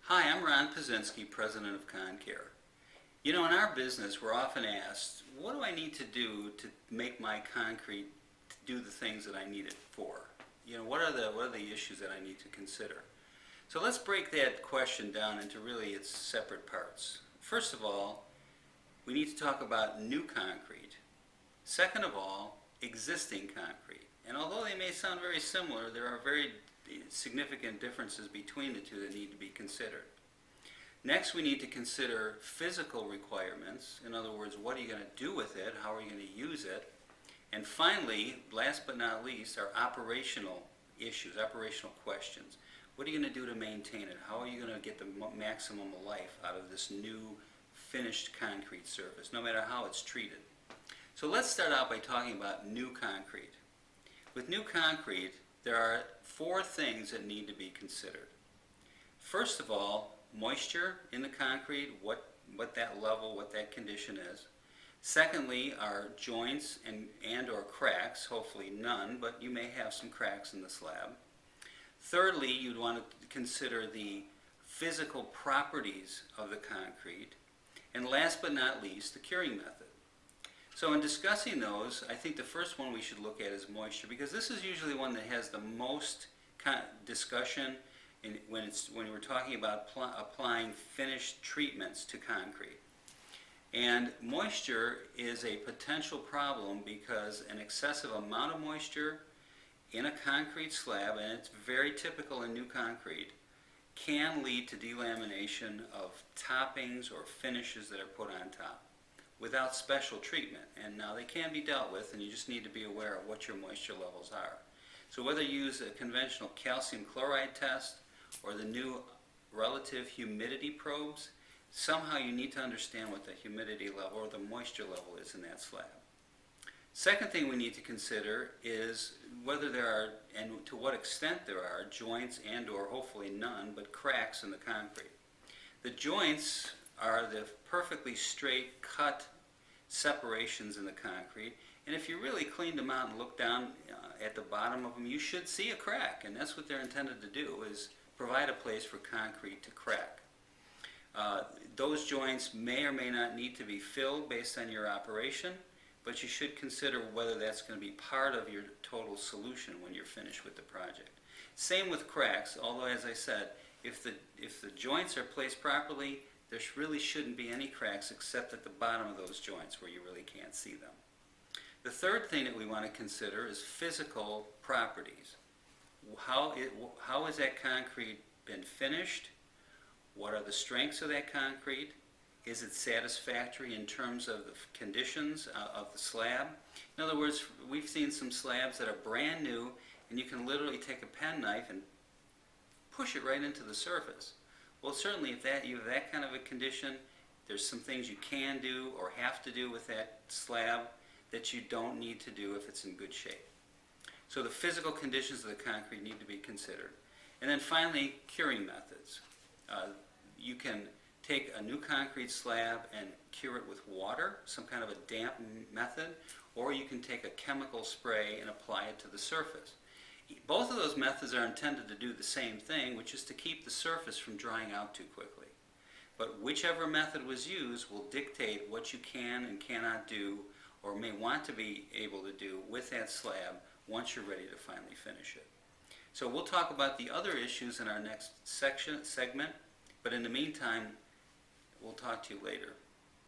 Hi, I'm Ron Pazinski, president of Concare. You know, in our business, we're often asked, what do I need to do to make my concrete do the things that I need it for? You know, what are the issues that I need to consider? So let's break that question down into really its separate parts. First of all, we need to talk about new concrete. Second of all, existing concrete. And although they may sound very similar, there are very significant differences between the two that need to be considered. Next, we need to consider physical requirements. In other words, what are you going to do with it? How are you going to use it? And finally, last but not least, are operational issues, operational questions. What are you going to do to maintain it? How are you going to get the maximum life out of this new finished concrete surface, no matter how it's treated? So let's start out by talking about new concrete. With new concrete, there are four things that need to be considered. First of all, moisture in the concrete, what that level, what that condition is. Secondly, are joints and or cracks, hopefully none, but you may have some cracks in the slab. Thirdly, you'd want to consider the physical properties of the concrete. And last but not least, the curing method. So in discussing those, I think the first one we should look at is moisture, because this is usually one that has the most discussion when we're talking about applying finished treatments to concrete. And moisture is a potential problem because an excessive amount of moisture in a concrete slab, and it's very typical in new concrete, can lead to delamination of toppings or finishes that are put on top without special treatment. And now they can be dealt with, and you just need to be aware of what your moisture levels are. So whether you use a conventional calcium chloride test or the new relative humidity probes, somehow you need to understand what the humidity level or the moisture level is in that slab. Second thing we need to consider is whether there are, and to what extent there are, joints and or hopefully none, but cracks in the concrete. The joints are the perfectly straight cut separations in the concrete, and if you really cleaned them out and looked down at the bottom of them, you should see a crack, and that's what they're intended to do, is provide a place for concrete to crack. Those joints may or may not need to be filled based on your operation, but you should consider whether that's going to be part of your total solution when you're finished with the project. Same with cracks, although as I said, if the joints are placed properly, there really shouldn't be any cracks except at the bottom of those joints where you really can't see them. The third thing that we want to consider is physical properties. How has that concrete been finished? What are the strengths of that concrete? Is it satisfactory in terms of the conditions of the slab? In other words, we've seen some slabs that are brand new, and you can literally take a penknife and push it right into the surface. Well, certainly if you have that kind of a condition, there's some things you can do or have to do with that slab that you don't need to do if it's in good shape. So the physical conditions of the concrete need to be considered. And then finally, curing methods. You can take a new concrete slab and cure it with water, some kind of a damp method, or you can take a chemical spray and apply it to the surface. Both of those methods are intended to do the same thing, which is to keep the surface from drying out too quickly. But whichever method was used will dictate what you can and cannot do, or may want to be able to do with that slab once you're ready to finally finish it. So we'll talk about the other issues in our next segment, but in the meantime, we'll talk to you later.